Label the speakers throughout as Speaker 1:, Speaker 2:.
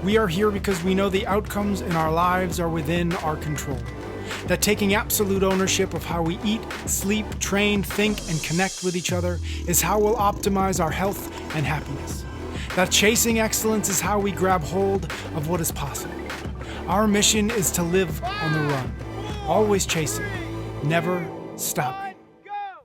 Speaker 1: We are here because we know the outcomes in our lives are within our control. That taking absolute ownership of how we eat, sleep, train, think, and connect with each other is how we'll optimize our health and happiness. That chasing excellence is how we grab hold of what is possible. Our mission is to live on the run, always chasing, never stopping.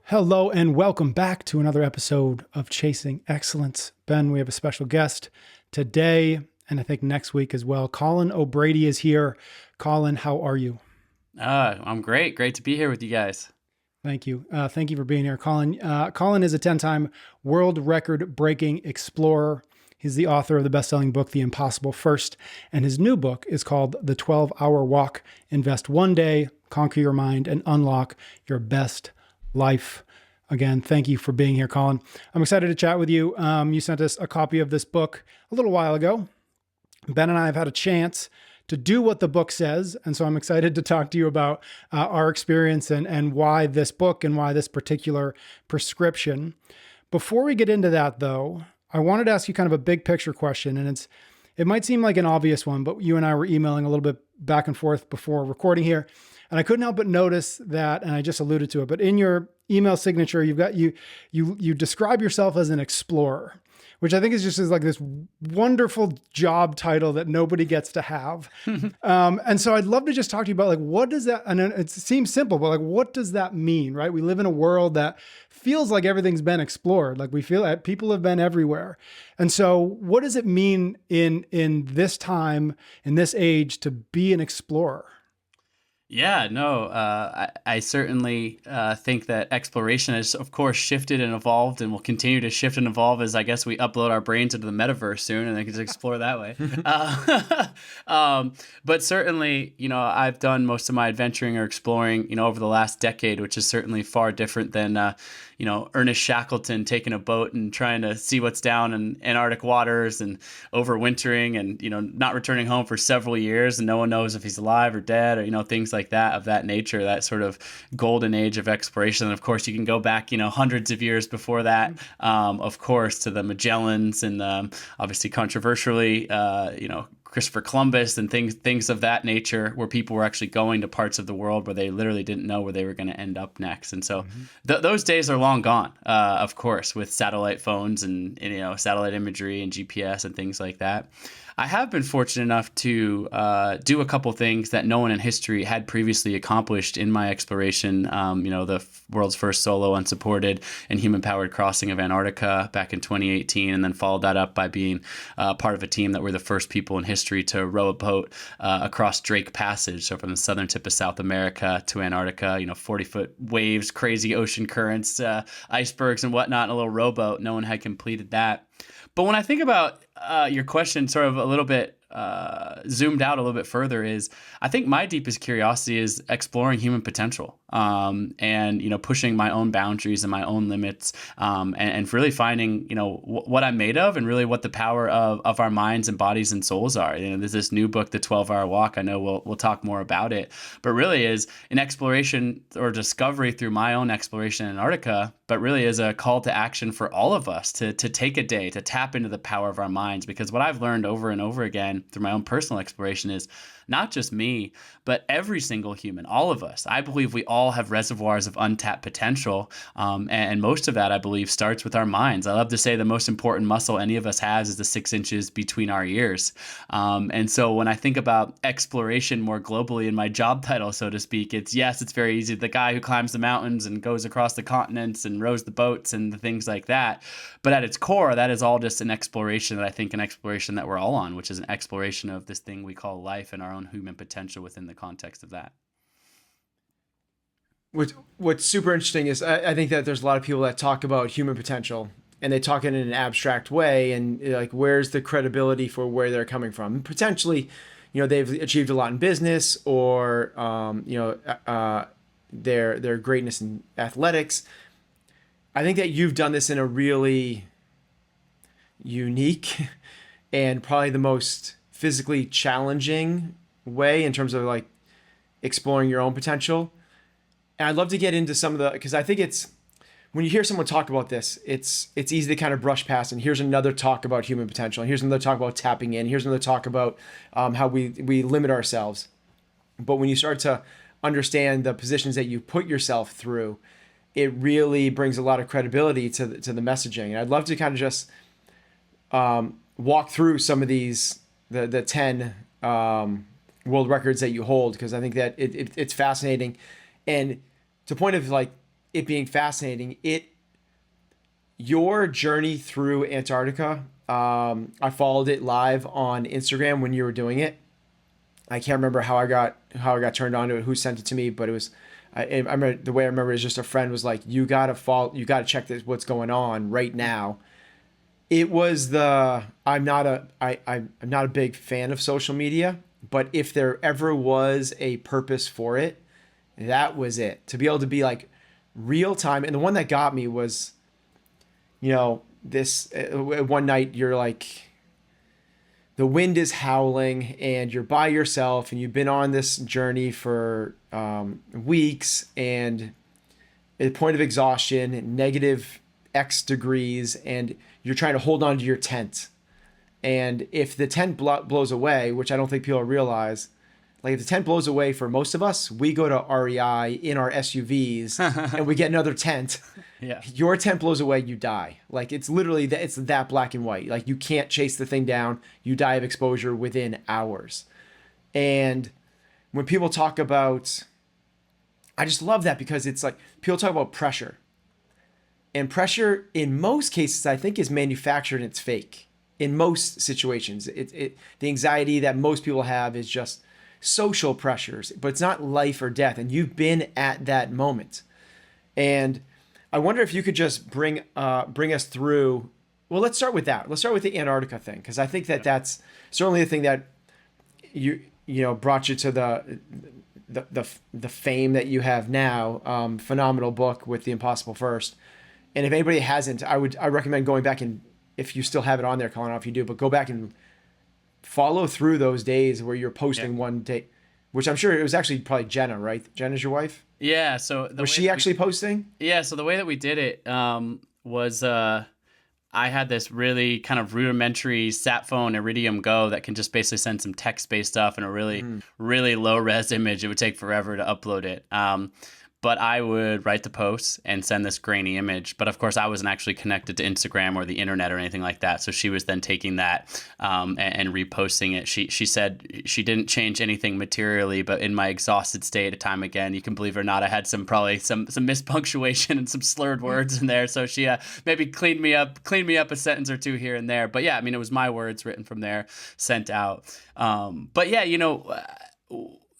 Speaker 1: Hello and welcome back to another episode of Chasing Excellence. Ben, we have a special guest today, and I think next week as well. Colin O'Brady is here. Colin, how are you?
Speaker 2: I'm great. Great to be here with you guys.
Speaker 1: Thank you. Thank you for being here, Colin. Colin is a 10-time world record-breaking explorer. He's the author of the best-selling book, The Impossible First, and his new book is called The 12-Hour Walk. Invest one day, conquer your mind, and unlock your best life. Again, thank you for being here, Colin. I'm excited to chat with you. You sent us a copy of this book a little while ago. Ben and I have had a chance to do what the book says, and so I'm excited to talk to you about our experience and why this book and why this particular prescription. Before we get into that, though, I wanted to ask you kind of a big picture question, and it might seem like an obvious one, but you and I were emailing a little bit back and forth before recording here, and I couldn't help but notice that, and I just alluded to it, but in your email signature, you describe yourself as an explorer, which I think is just like this wonderful job title that nobody gets to have. And so I'd love to just talk to you about like, what does that, and it seems simple, but like, what does that mean, right? We live in a world that feels like everything's been explored. Like we feel that people have been everywhere. And so what does it mean in this time, in this age, to be an explorer?
Speaker 2: Yeah, no, I certainly think that exploration has, of course, shifted and evolved and will continue to shift and evolve as I guess we upload our brains into the metaverse soon and they can just explore that way. But certainly, I've done most of my adventuring or exploring, over the last decade, which is certainly far different than, Ernest Shackleton taking a boat and trying to see what's down in Antarctic waters and overwintering and, not returning home for several years and no one knows if he's alive or dead or, things like that of that nature, that sort of golden age of exploration. And of course, you can go back, hundreds of years before that, of course, to the Magellans and obviously controversially, Christopher Columbus and things of that nature where people were actually going to parts of the world where they literally didn't know where they were going to end up next. And so those days are long gone, of course, with satellite phones and satellite imagery and GPS and things like that. I have been fortunate enough to do a couple things that no one in history had previously accomplished in my exploration. The world's first solo, unsupported, and human-powered crossing of Antarctica back in 2018, and then followed that up by being part of a team that were the first people in history to row a boat across Drake Passage, so from the southern tip of South America to Antarctica. 40-foot waves, crazy ocean currents, icebergs, and whatnot. In a little rowboat. No one had completed that. But when I think about your question sort of a little bit zoomed out a little bit further is I think my deepest curiosity is exploring human potential and, pushing my own boundaries and my own limits and really finding, what I'm made of and really what the power of our minds and bodies and souls are. There's this new book, The 12-Hour Walk. I know we'll talk more about it, but really is an exploration or discovery through my own exploration in Antarctica, but really is a call to action for all of us to take a day, to tap into the power of our minds. Because what I've learned over and over again through my own personal exploration is not just me, but every single human, all of us. I believe we all have reservoirs of untapped potential. And most of that, I believe, starts with our minds. I love to say the most important muscle any of us has is the 6 inches between our ears. And so when I think about exploration more globally in my job title, so to speak, it's very easy. The guy who climbs the mountains and goes across the continents and rows the boats and the things like that. But at its core, that is all just an exploration that we're all on, which is an exploration of this thing we call life and our own human potential within the context of that.
Speaker 3: What's super interesting is I think that there's a lot of people that talk about human potential and they talk in an abstract way and like, where's the credibility for where they're coming from? Potentially, they've achieved a lot in business or, their greatness in athletics. I think that you've done this in a really unique and probably the most physically challenging way in terms of like exploring your own potential. And I'd love to get into some of because I think it's when you hear someone talk about this, it's easy to kind of brush past. And here's another talk about human potential. And here's another talk about tapping in. Here's another talk about how we limit ourselves. But when you start to understand the positions that you put yourself through, it really brings a lot of credibility to the messaging. And I'd love to kind of just walk through some of these, the 10 world records that you hold, because I think that it's fascinating. And to the point of like it being fascinating, your journey through Antarctica, I followed it live on Instagram when you were doing it. I can't remember how I got turned on to it, who sent it to me, but it was, I remember the way I remember is just a friend was like, you gotta check this, what's going on right now. It was I'm not a big fan of social media, but if there ever was a purpose for it, that was it. To be able to be like real time. And the one that got me was, this one night you're like, the wind is howling and you're by yourself and you've been on this journey for weeks, and at the point of exhaustion, negative X degrees, and you're trying to hold on to your tent. And if the tent blows away, which I don't think people realize, like if the tent blows away for most of us, we go to REI in our SUVs and we get another tent.
Speaker 2: Yeah.
Speaker 3: Your tent blows away, you die. Like it's literally it's that black and white. Like you can't chase the thing down. You die of exposure within hours. And when people talk about, I just love that, because it's like people talk about pressure. And pressure in most cases, I think, is manufactured and it's fake. In most situations, the anxiety that most people have is just social pressures, but it's not life or death. And you've been at that moment. And I wonder if you could just bring us through. Well, let's start with that. Let's start with the Antarctica thing, because I think that's certainly the thing that brought you to the fame that you have now. Phenomenal book with The Impossible First. And if anybody hasn't, I recommend going back, and if you still have it on there, Colin, I don't know if you do, but go back and follow through those days where you're posting one day, which I'm sure it was actually probably Jenna, right? Jenna's your wife?
Speaker 2: Yeah. So
Speaker 3: was she actually posting?
Speaker 2: Yeah. So the way that we did it was I had this really kind of rudimentary sat phone Iridium Go that can just basically send some text-based stuff and a really, really low-res image. It would take forever to upload it. But I would write the posts and send this grainy image. But of course, I wasn't actually connected to Instagram or the internet or anything like that. So she was then taking that and reposting it. She said she didn't change anything materially, but in my exhausted state, time again, you can believe it or not, I had probably some mispunctuation and some slurred words in there. So she maybe cleaned me up a sentence or two here and there. But yeah, I mean, it was my words written from there, sent out. But yeah,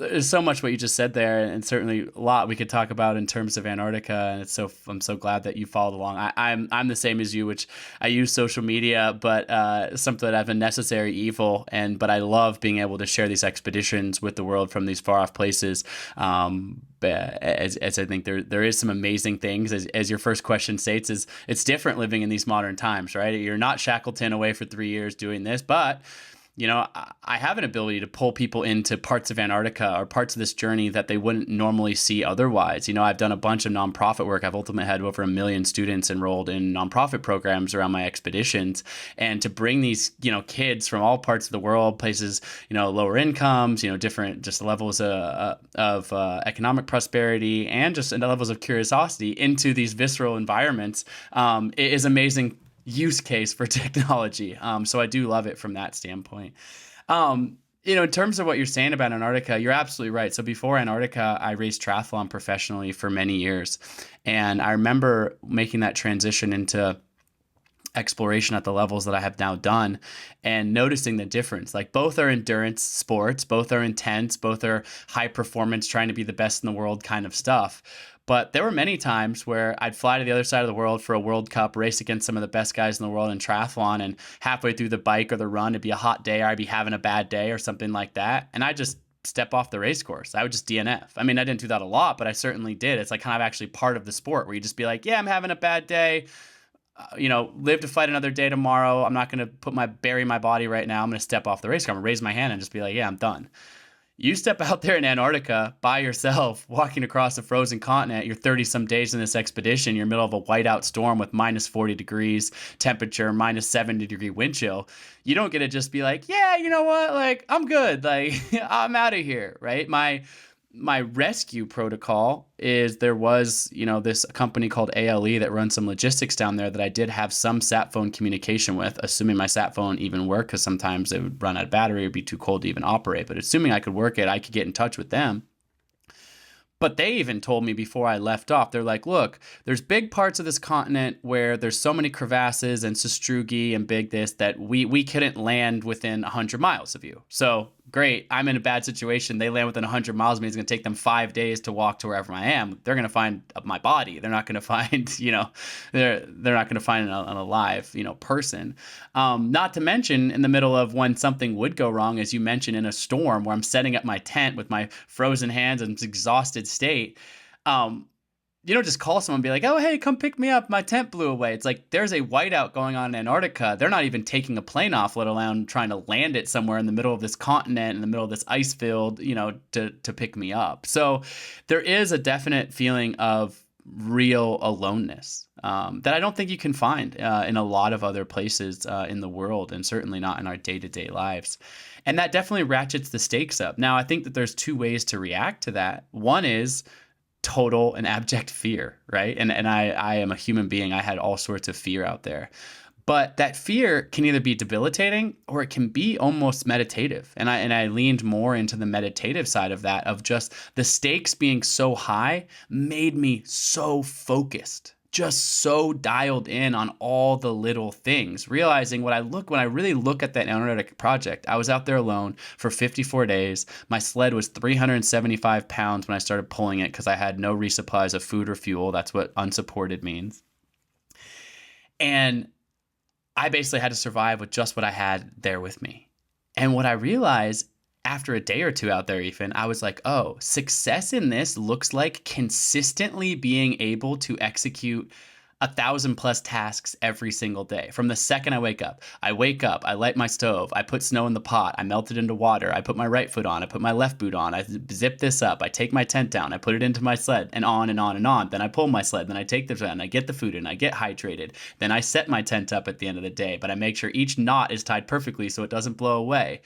Speaker 2: there's so much what you just said there, and certainly a lot we could talk about in terms of Antarctica. And I'm so glad that you followed along. I'm the same as you, which I use social media, but something that I've a necessary evil. But I love being able to share these expeditions with the world from these far off places. As I think there is some amazing things, as your first question states, is it's different living in these modern times, right? You're not Shackleton away for 3 years doing this, but I have an ability to pull people into parts of Antarctica or parts of this journey that they wouldn't normally see otherwise. I've done a bunch of nonprofit work. I've ultimately had over 1 million students enrolled in nonprofit programs around my expeditions. And to bring these, kids from all parts of the world, places, lower incomes, different just levels of economic prosperity and just levels of curiosity into these visceral environments is amazing use case for technology. So I do love it from that standpoint. In terms of what you're saying about Antarctica, you're absolutely right. So before Antarctica, I raced triathlon professionally for many years. And I remember making that transition into exploration at the levels that I have now done and noticing the difference. Like both are endurance sports, both are intense, both are high performance, trying to be the best in the world kind of stuff. But there were many times where I'd fly to the other side of the world for a World Cup, race against some of the best guys in the world in triathlon, and halfway through the bike or the run, it'd be a hot day, or I'd be having a bad day or something like that. And I just step off the race course. I would just DNF. I mean, I didn't do that a lot, but I certainly did. It's like kind of actually part of the sport where you just be like, yeah, I'm having a bad day. Live to fight another day tomorrow. I'm not going to bury my body right now. I'm going to step off the race car. I'm going to raise my hand and just be like, yeah, I'm done. You step out there in Antarctica by yourself, walking across a frozen continent. You're 30 some days in this expedition. You're in the middle of a whiteout storm with minus 40 degrees temperature, minus 70-degree wind chill. You don't get to just be like, yeah, you know what? Like, I'm good. Like, I'm out of here, right? My rescue protocol is there was, this company called ALE that runs some logistics down there that I did have some sat phone communication with, assuming my sat phone even worked, because sometimes it would run out of battery or be too cold to even operate. But assuming I could work it, I could get in touch with them. But they even told me before I left off, they're like, look, there's big parts of this continent where there's so many crevasses and sastrugi and big this that we couldn't land within 100 miles of you. So great, I'm in a bad situation. They land within 100 miles of me. It's going to take them 5 days to walk to wherever I am. They're going to find my body. They're not going to find, they're not going to find an alive, person. Not to mention in the middle of when something would go wrong, as you mentioned, in a storm where I'm setting up my tent with my frozen hands and exhausted state. You don't just call someone and be like, oh, hey, come pick me up. My tent blew away. It's like there's a whiteout going on in Antarctica. They're not even taking a plane off, let alone trying to land it somewhere in the middle of this continent, in the middle of this ice field, to pick me up. So there is a definite feeling of real aloneness that I don't think you can find in a lot of other places in the world, and certainly not in our day-to-day lives. And that definitely ratchets the stakes up. Now, I think that there's two ways to react to that. One is total and abject fear, right? And I am a human being. I had all sorts of fear out there. But that fear can either be debilitating or it can be almost meditative. And I leaned more into the meditative side of that, of just the stakes being so high made me so focused, just so dialed in on all the little things, realizing when I really look at that Antarctica project, I was out there alone for 54 days. My sled was 375 pounds when I started pulling it because I had no resupplies of food or fuel. That's what unsupported means. And I basically had to survive with just what I had there with me. And what I realized after a day or two out there, Ethan, I was like, oh, success in this looks like consistently being able to execute 1,000+ tasks every single day. From the second I wake up, I light my stove, I put snow in the pot, I melt it into water, I put my right foot on, I put my left boot on, I zip this up, I take my tent down, I put it into my sled, and on and on and on. Then I pull my sled, then I take the sled, and I get the food in, I get hydrated. Then I set my tent up at the end of the day, but I make sure each knot is tied perfectly so it doesn't blow away.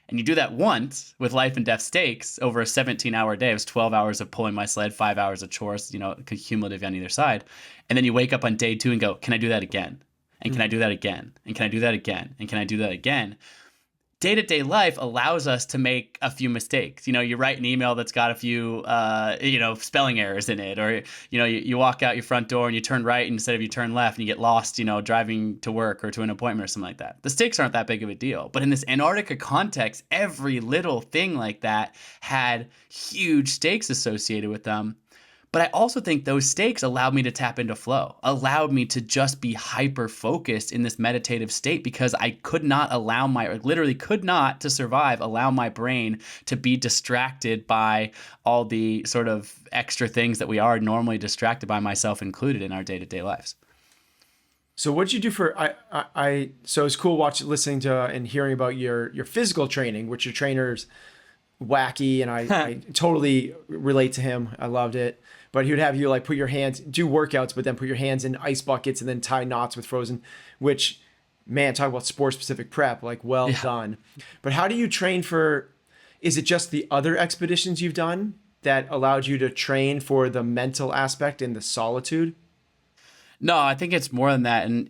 Speaker 2: And you do that once with life and death stakes over a 17-hour day. It was 12 hours of pulling my sled, 5 hours of chores, cumulative on either side. And then you wake up on day 2 and go, can I do that again? And can I do that again? And can I do that again? And can I do that again? Day-to-day life allows us to make a few mistakes. You write an email that's got a few, spelling errors in it, or, you walk out your front door and you turn right instead of you turn left and you get lost, driving to work or to an appointment or something like that. The stakes aren't that big of a deal. But in this Antarctica context, every little thing like that had huge stakes associated with them. But I also think those stakes allowed me to tap into flow, allowed me to just be hyper focused in this meditative state, because I could not to survive, allow my brain to be distracted by all the sort of extra things that we are normally distracted by, myself included, in our day-to-day lives.
Speaker 3: So what'd you do for, so it's cool listening to and hearing about your physical training, which your trainer's wacky, and I totally relate to him. I loved it. But he would have you like put your hands, do workouts, but then put your hands in ice buckets and then tie knots with frozen, which, man, talk about sport specific prep, like well done. But how do you train for, is it just the other expeditions you've done that allowed you to train for the mental aspect and the solitude?
Speaker 2: No, I think it's more than that. And,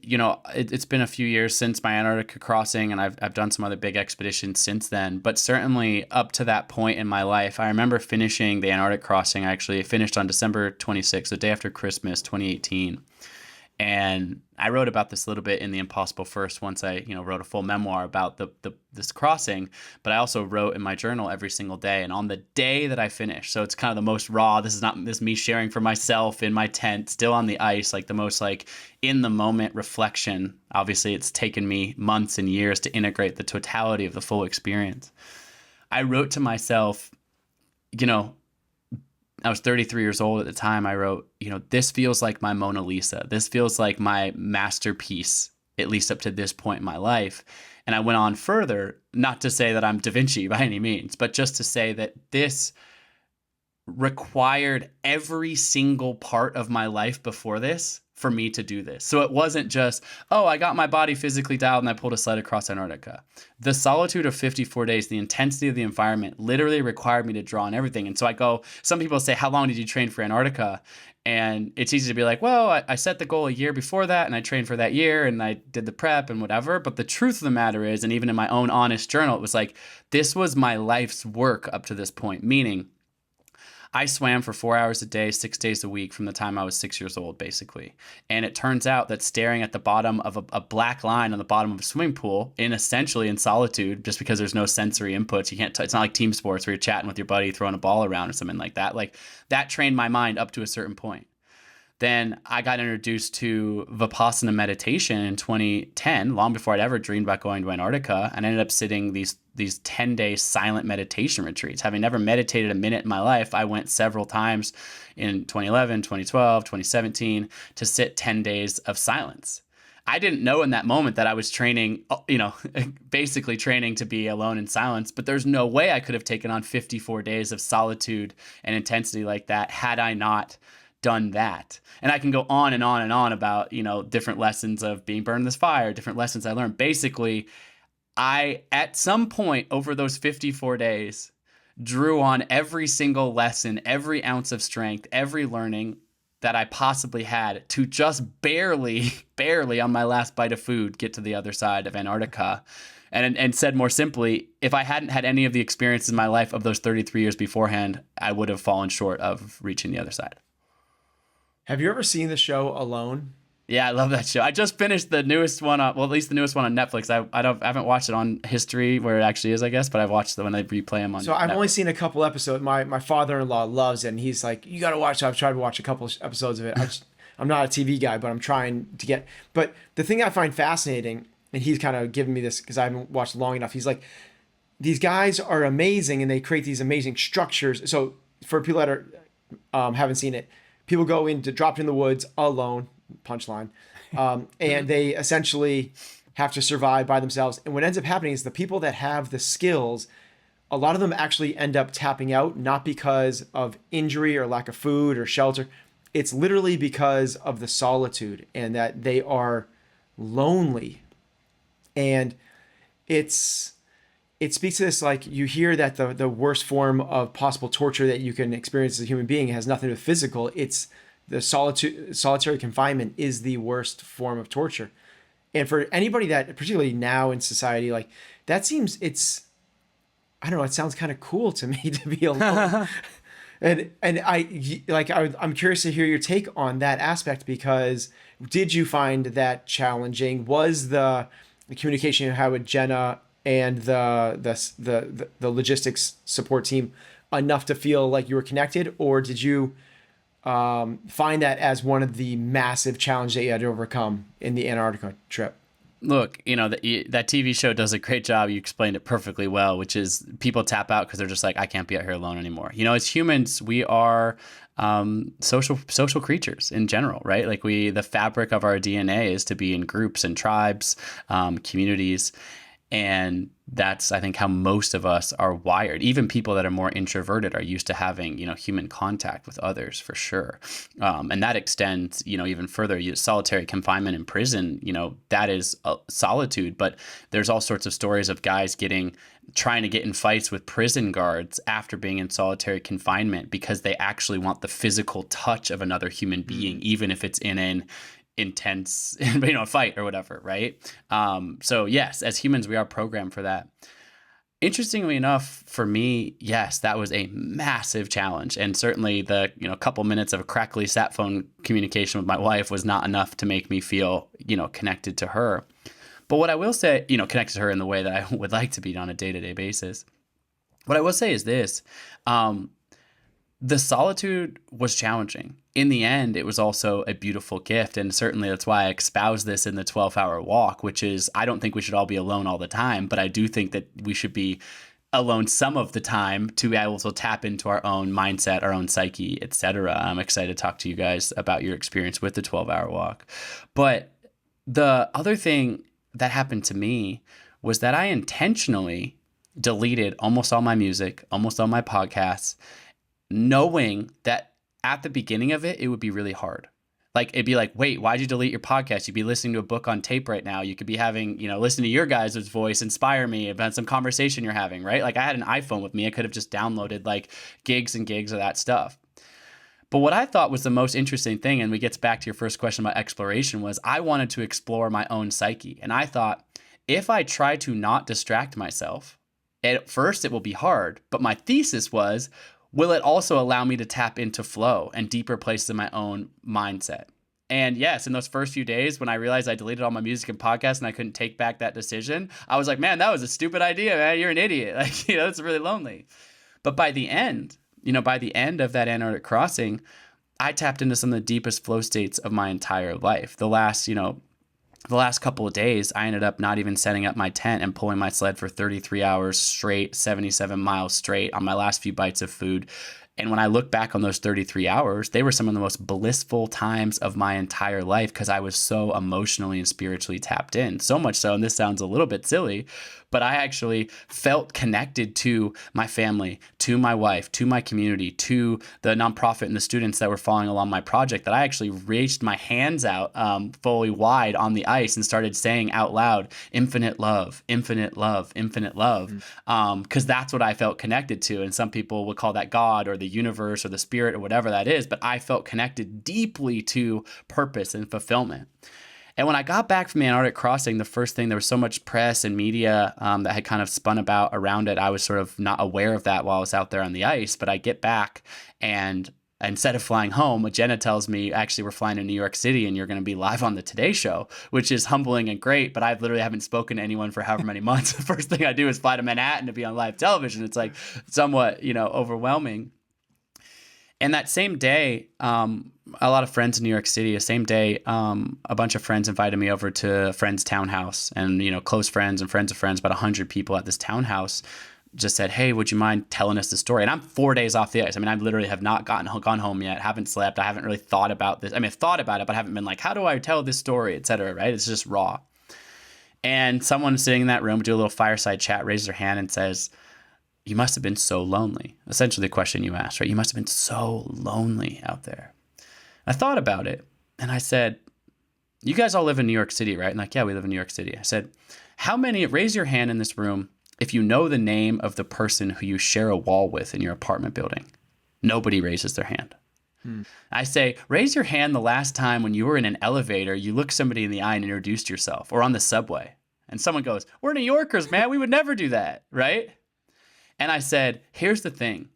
Speaker 2: it's been a few years since my Antarctica crossing, and I've done some other big expeditions since then. But certainly up to that point in my life, I remember finishing the Antarctic crossing. I actually finished on December 26th, the day after Christmas, 2018. And I wrote about this a little bit in The Impossible First once I, wrote a full memoir about this crossing. But I also wrote in my journal every single day. And on the day that I finished, so it's kind of the most raw. This is not this me sharing for myself in my tent, still on the ice, like the most like in the moment reflection. Obviously, it's taken me months and years to integrate the totality of the full experience. I wrote to myself, I was 33 years old at the time. I wrote, this feels like my Mona Lisa. This feels like my masterpiece, at least up to this point in my life. And I went on further, not to say that I'm Da Vinci by any means, but just to say that this required every single part of my life before this for me to do this. So it wasn't just, oh, I got my body physically dialed and I pulled a sled across Antarctica. The solitude of 54 days, the intensity of the environment literally required me to draw on everything. And so I go, some people say, how long did you train for Antarctica? And it's easy to be like, well, I set the goal a year before that and I trained for that year and I did the prep and whatever. But the truth of the matter is, and even in my own honest journal, it was like, this was my life's work up to this point, meaning I swam for 4 hours a day, 6 days a week from the time I was 6 years old, basically. And it turns out that staring at the bottom of a black line on the bottom of a swimming pool, essentially in solitude, just because there's no sensory inputs, you can't. It's not like team sports where you're chatting with your buddy, throwing a ball around or something like that. Like that trained my mind up to a certain point. Then I got introduced to Vipassana meditation in 2010, long before I'd ever dreamed about going to Antarctica, and I ended up sitting these 10-day silent meditation retreats. Having never meditated a minute in my life, I went several times in 2011, 2012, 2017 to sit 10 days of silence. I didn't know in that moment that I was training, basically training to be alone in silence, but there's no way I could have taken on 54 days of solitude and intensity like that had I not done that. And I can go on and on and on about, different lessons of being burned in this fire, different lessons I learned. Basically, I, at some point over those 54 days, drew on every single lesson, every ounce of strength, every learning that I possibly had to just barely on my last bite of food, get to the other side of Antarctica. And said more simply, if I hadn't had any of the experiences in my life of those 33 years beforehand, I would have fallen short of reaching the other side.
Speaker 3: Have you ever seen the show Alone?
Speaker 2: Yeah, I love that show. I just finished the newest one, at least the newest one on Netflix. I haven't watched it on History where it actually is, I guess, but I've watched it when they replay them on
Speaker 3: So I've
Speaker 2: Netflix.
Speaker 3: only seen a couple episodes. My father-in-law loves it, and he's like, you got to watch it. I've tried to watch a couple episodes of it. I'm not a TV guy, but I'm trying to get... But the thing I find fascinating, and he's kind of given me this because I haven't watched long enough, he's like, these guys are amazing, and they create these amazing structures. So for people that are haven't seen it, people go dropped in the woods alone, punchline, and they essentially have to survive by themselves. And what ends up happening is the people that have the skills, a lot of them actually end up tapping out, not because of injury or lack of food or shelter. It's literally because of the solitude and that they are lonely. And it speaks to this, like you hear that the worst form of possible torture that you can experience as a human being has nothing to do with physical. It's the solitary confinement is the worst form of torture. And for anybody that, particularly now in society, like that seems, I don't know, it sounds kind of cool to me to be alone. and I'm curious to hear your take on that aspect, because did you find that challenging? Was the communication you had with Jenna and the logistics support team enough to feel like you were connected, or did you find that as one of the massive challenges that you had to overcome in the Antarctica trip?
Speaker 2: Look, that TV show does a great job. You explained it perfectly well, which is people tap out because they're just like, I can't be out here alone anymore. As humans, we are social creatures in general, right? Like the fabric of our DNA is to be in groups and tribes, communities. And that's, I think, how most of us are wired. Even people that are more introverted are used to having, human contact with others, for sure. And that extends, even further. Solitary confinement in prison, that is solitude. But there's all sorts of stories of guys trying to get in fights with prison guards after being in solitary confinement because they actually want the physical touch of another human being, even if it's in an intense fight or whatever, right? So yes, as humans we are programmed for that. Interestingly enough, for me, yes, that was a massive challenge, and certainly the couple minutes of a crackly sat phone communication with my wife was not enough to make me feel connected to her. But what I will say, connected to her in the way that I would like to be on a day-to-day basis, what I will say is this: the solitude was challenging. In the end, it was also a beautiful gift. And certainly that's why I espouse this in the 12-hour walk, which is, I don't think we should all be alone all the time, but I do think that we should be alone some of the time to be able to tap into our own mindset, our own psyche, etc. I'm excited to talk to you guys about your experience with the 12-hour walk. But the other thing that happened to me was that I intentionally deleted almost all my music, almost all my podcasts, knowing that at the beginning of it, it would be really hard. Like, it'd be like, wait, why'd you delete your podcast? You'd be listening to a book on tape right now. You could be having, listen to your guys' voice, inspire me about some conversation you're having, right? Like, I had an iPhone with me. I could have just downloaded like gigs and gigs of that stuff. But what I thought was the most interesting thing, and we get back to your first question about exploration, was I wanted to explore my own psyche. And I thought, if I try to not distract myself, at first it will be hard. But my thesis was, will it also allow me to tap into flow and deeper places in my own mindset? And yes, in those first few days when I realized I deleted all my music and podcasts and I couldn't take back that decision, I was like, man, that was a stupid idea, man. You're an idiot. Like, it's really lonely. But by the end of that Antarctic crossing, I tapped into some of the deepest flow states of my entire life. The last couple of days, I ended up not even setting up my tent and pulling my sled for 33 hours straight, 77 miles straight on my last few bites of food. And when I look back on those 33 hours, they were some of the most blissful times of my entire life because I was so emotionally and spiritually tapped in. So much so, and this sounds a little bit silly, but I actually felt connected to my family, to my wife, to my community, to the nonprofit and the students that were following along my project, that I actually reached my hands out fully wide on the ice and started saying out loud, infinite love, infinite love, infinite love, because that's what I felt connected to. And some people would call that God or the universe or the spirit or whatever that is, but I felt connected deeply to purpose and fulfillment. And when I got back from the Antarctic crossing, the first thing, there was so much press and media that had kind of spun about around it. I was sort of not aware of that while I was out there on the ice. But I get back, and instead of flying home, Jenna tells me, actually, we're flying to New York City and you're going to be live on the Today Show, which is humbling and great. But I literally haven't spoken to anyone for however many months. The first thing I do is fly to Manhattan to be on live television. It's like somewhat, overwhelming. And that same day, a lot of friends in New York City, the same day, a bunch of friends invited me over to a friend's townhouse, and, close friends and friends of friends, about 100 people at this townhouse, just said, hey, would you mind telling us the story? And I'm 4 days off the ice. I mean, I literally have not gone home yet, haven't slept. I haven't really thought about this. I mean, I've thought about it, but I haven't been like, how do I tell this story, et cetera, right? It's just raw. And someone sitting in that room, do a little fireside chat, raises their hand and says, you must have been so lonely. Essentially the question you asked, right? You must have been so lonely out there. I thought about it and I said, you guys all live in New York City, right? And like, yeah, we live in New York City. I said, raise your hand in this room if you know the name of the person who you share a wall with in your apartment building. Nobody raises their hand. I say, raise your hand the last time when you were in an elevator, you looked somebody in the eye and introduced yourself, or on the subway. And someone goes, we're New Yorkers, man. We would never do that, right? And I said, here's the thing.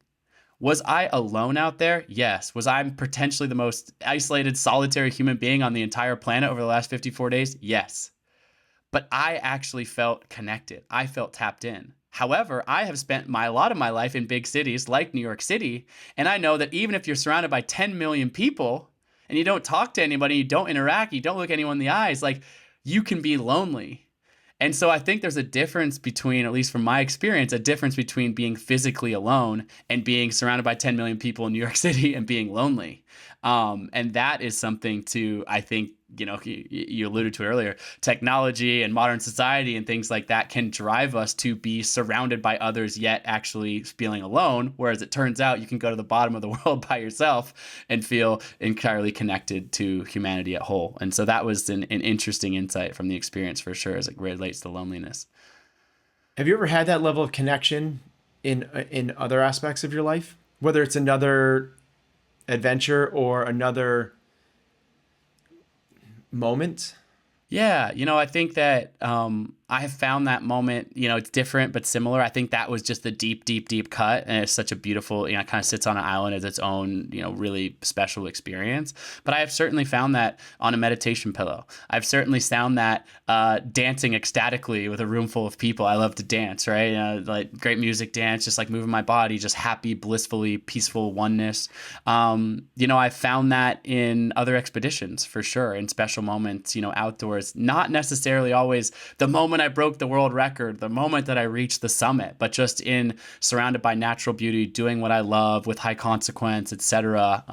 Speaker 2: Was I alone out there? Yes. Was I potentially the most isolated, solitary human being on the entire planet over the last 54 days? Yes. But I actually felt connected. I felt tapped in. However, I have spent a lot of my life in big cities like New York City, and I know that even if you're surrounded by 10 million people and you don't talk to anybody, you don't interact, you don't look anyone in the eyes, like, you can be lonely. And so I think there's a difference between, at least from my experience, a difference between being physically alone and being surrounded by 10 million people in New York City and being lonely. And that is something to, I think, you alluded to it earlier, technology and modern society and things like that can drive us to be surrounded by others, yet actually feeling alone. Whereas it turns out you can go to the bottom of the world by yourself and feel entirely connected to humanity at whole. And so that was an interesting insight from the experience for sure, as it relates to loneliness.
Speaker 3: Have you ever had that level of connection in other aspects of your life, whether it's another adventure or another moment?
Speaker 2: Yeah, I think that I have found that moment, it's different but similar. I think that was just the deep, deep, deep cut. And it's such a beautiful, it kind of sits on an island as its own, really special experience. But I have certainly found that on a meditation pillow. I've certainly found that dancing ecstatically with a room full of people. I love to dance, right? Like great music, dance, just like moving my body, just happy, blissfully, peaceful oneness. I found that in other expeditions for sure, in special moments, outdoors. Not necessarily always the moment I broke the world record, the moment that I reached the summit, but just in surrounded by natural beauty, doing what I love with high consequence, etc.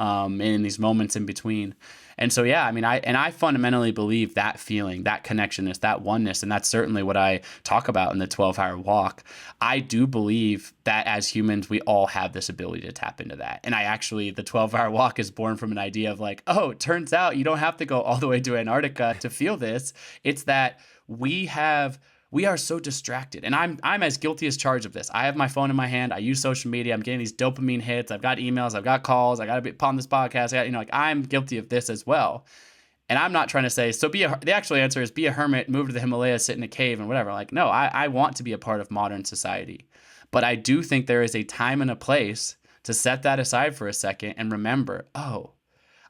Speaker 2: In these moments in between. And so, yeah, I mean, I fundamentally believe that feeling, that connectionness, that oneness, and that's certainly what I talk about in the 12-hour walk. I do believe that as humans, we all have this ability to tap into that. And the 12-hour walk is born from an idea of like, oh, it turns out you don't have to go all the way to Antarctica to feel this. It's that we are so distracted, and I'm as guilty as charged of this. I have my phone in my hand. I use social media. I'm getting these dopamine hits. I've got emails. I've got calls. I got to be on this podcast. I'm guilty of this as well. And I'm not trying to say, the actual answer is be a hermit, move to the Himalayas, sit in a cave and whatever. Like, no, I want to be a part of modern society. But I do think there is a time and a place to set that aside for a second and remember, oh,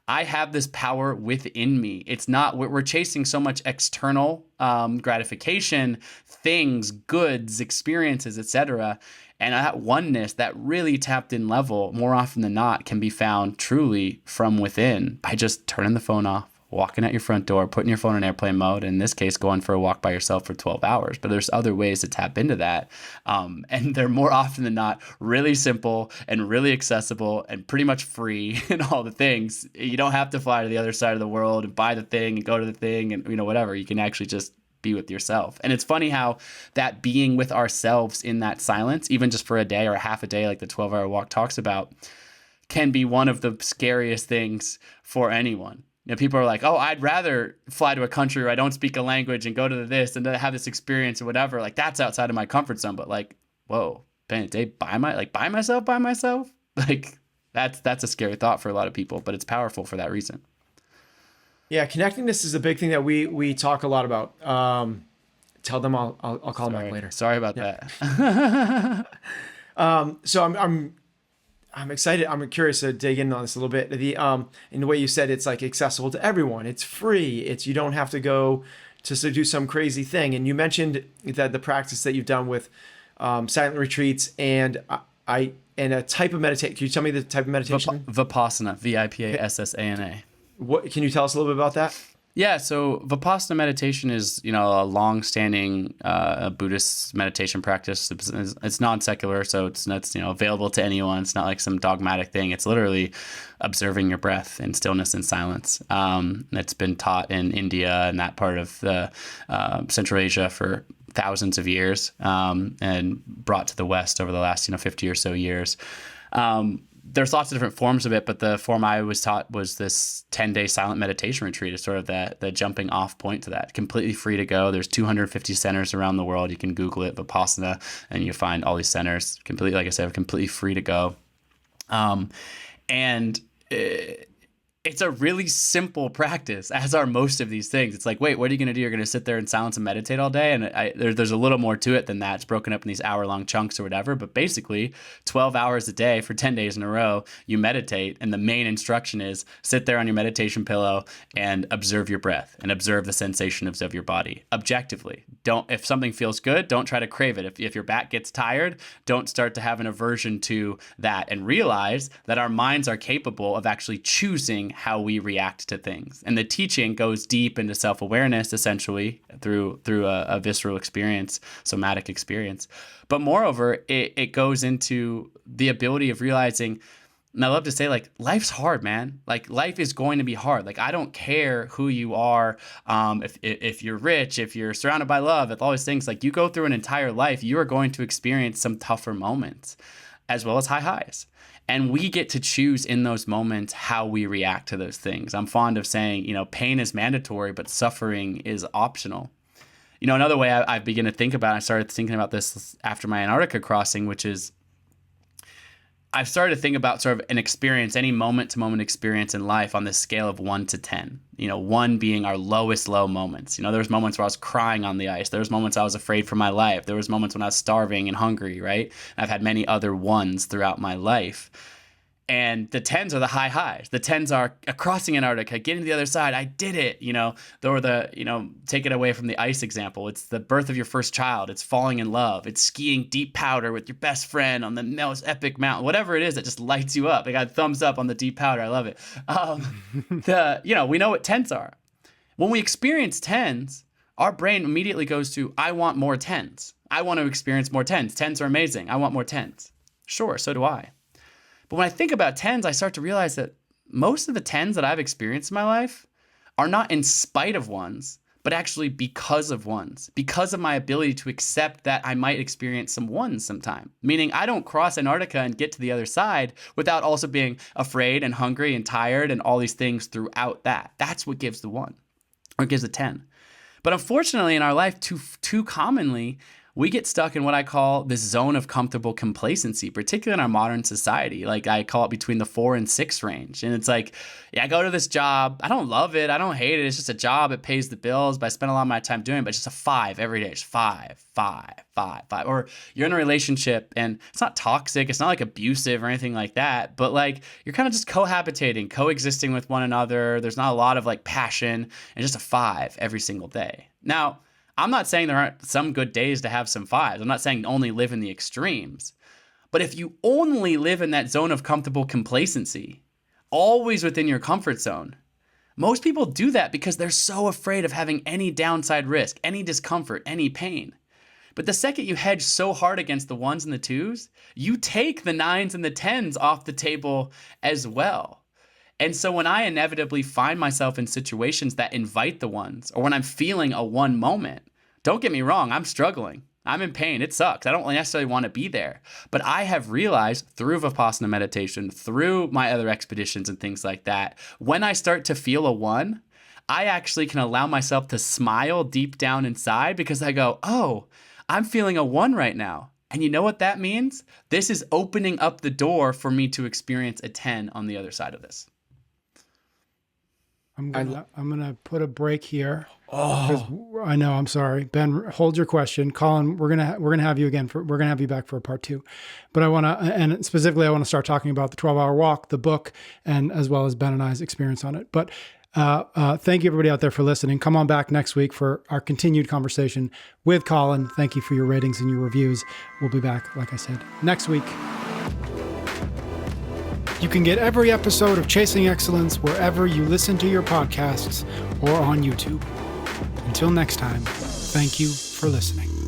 Speaker 2: I have this power within me. It's not, we're chasing so much external gratification, things, goods, experiences, etc. And that oneness, that really tapped in level, more often than not, can be found truly from within by just turning the phone off, walking out your front door, putting your phone in airplane mode, in this case, going for a walk by yourself for 12 hours. But there's other ways to tap into that. And they're more often than not really simple and really accessible and pretty much free and all the things. You don't have to fly to the other side of the world and buy the thing and go to the thing and, whatever. You can actually just be with yourself. And it's funny how that being with ourselves in that silence, even just for a day or a half a day, like the 12-hour walk talks about, can be one of the scariest things for anyone. People are like, oh, I'd rather fly to a country where I don't speak a language and go to this and then have this experience or whatever. Like, that's outside of my comfort zone. But like, whoa, spend a day by myself. Like, that's a scary thought for a lot of people, but it's powerful for that reason.
Speaker 3: Yeah, connectedness is a big thing that we talk a lot about. Tell them I'll call them back later.
Speaker 2: Sorry about that.
Speaker 3: So I'm excited. I'm curious to dig in on this a little bit. In the way you said, it's like accessible to everyone. It's free. You don't have to go to do some crazy thing. And you mentioned that the practice that you've done with silent retreats and a type of meditation. Can you tell me the type of meditation?
Speaker 2: Vipassana, Vipassana.
Speaker 3: What can you tell us a little bit about that?
Speaker 2: Yeah, so Vipassana meditation is, a long-standing Buddhist meditation practice. It's non-secular, so it's available to anyone. It's not like some dogmatic thing. It's literally observing your breath in stillness and silence. It's been taught in India and that part of the Central Asia for thousands of years, and brought to the West over the last 50 or so years. There's lots of different forms of it, but the form I was taught was this 10-day silent meditation retreat. It's sort of the jumping off point to that. Completely free to go. There's 250 centers around the world. You can Google it, Vipassana, and you find all these centers completely, like I said, completely free to go. It's a really simple practice, as are most of these things. It's like, wait, what are you going to do? You're going to sit there in silence and meditate all day? And there's a little more to it than that. It's broken up in these hour-long chunks or whatever. But basically, 12 hours a day for 10 days in a row, you meditate. And the main instruction is sit there on your meditation pillow and observe your breath and observe the sensations of your body objectively. If something feels good, don't try to crave it. If your back gets tired, don't start to have an aversion to that, and realize that our minds are capable of actually choosing how we react to things. And the teaching goes deep into self-awareness, essentially, through a visceral experience, somatic experience. But moreover, it goes into the ability of realizing, and I love to say, like, life's hard, man. Like, life is going to be hard. Like, I don't care who you are, if you're rich, if you're surrounded by love, if all these things, like, you go through an entire life, you are going to experience some tougher moments as well as high highs. And we get to choose in those moments how we react to those things. I'm fond of saying, pain is mandatory, but suffering is optional. Another way I begin to think about, I started thinking about this after my Antarctica crossing, which is I've started to think about sort of an experience, any moment-to-moment experience in life on this scale of 1 to 10. 1 being our lowest low moments. There was moments where I was crying on the ice. There was moments I was afraid for my life. There was moments when I was starving and hungry, right? I've had many other 1s throughout my life. And the 10s are the high highs. The 10s are crossing Antarctica, getting to the other side. I did it, take it away from the ice example. It's the birth of your first child. It's falling in love. It's skiing deep powder with your best friend on the most epic mountain, whatever it is that just lights you up. I got a thumbs up on the deep powder. I love it. We know what 10s are. When we experience 10s, our brain immediately goes to, I want more 10s. I want to experience more 10s. 10s are amazing. I want more 10s. Sure, so do I. But when I think about 10s, I start to realize that most of the 10s that I've experienced in my life are not in spite of ones, but actually because of ones, because of my ability to accept that I might experience some ones sometime. Meaning I don't cross Antarctica and get to the other side without also being afraid and hungry and tired and all these things throughout that. That's what gives the one, or gives the 10. But unfortunately in our life, too commonly, we get stuck in what I call this zone of comfortable complacency, particularly in our modern society. Like I call it between the 4 and 6 range. And it's like, yeah, I go to this job. I don't love it. I don't hate it. It's just a job. It pays the bills, but I spend a lot of my time doing it. But it's just a 5 every day. It's 5, 5, 5, 5. Or you're in a relationship and it's not toxic. It's not like abusive or anything like that. But like you're kind of just cohabitating, coexisting with one another. There's not a lot of like passion, and just a 5 every single day. Now, I'm not saying there aren't some good days to have some 5s. I'm not saying only live in the extremes. But if you only live in that zone of comfortable complacency, always within your comfort zone, most people do that because they're so afraid of having any downside risk, any discomfort, any pain. But the second you hedge so hard against the 1s and the 2s, you take the 9s and the 10s off the table as well. And so when I inevitably find myself in situations that invite the 1s, or when I'm feeling a 1 moment, don't get me wrong, I'm struggling. I'm in pain. It sucks. I don't necessarily want to be there. But I have realized through Vipassana meditation, through my other expeditions and things like that, when I start to feel a 1, I actually can allow myself to smile deep down inside because I go, oh, I'm feeling a 1 right now. And you know what that means? This is opening up the door for me to experience a 10 on the other side of this.
Speaker 1: I'm gonna put a break here. Oh, I know. I'm sorry, Ben. Hold your question, Colin. We're gonna have you again. We're gonna have you back for a part 2. But I want to, and specifically, I want to start talking about the 12-hour walk, the book, and as well as Ben and I's experience on it. But thank you everybody out there for listening. Come on back next week for our continued conversation with Colin. Thank you for your ratings and your reviews. We'll be back, like I said, next week. You can get every episode of Chasing Excellence wherever you listen to your podcasts or on YouTube. Until next time, thank you for listening.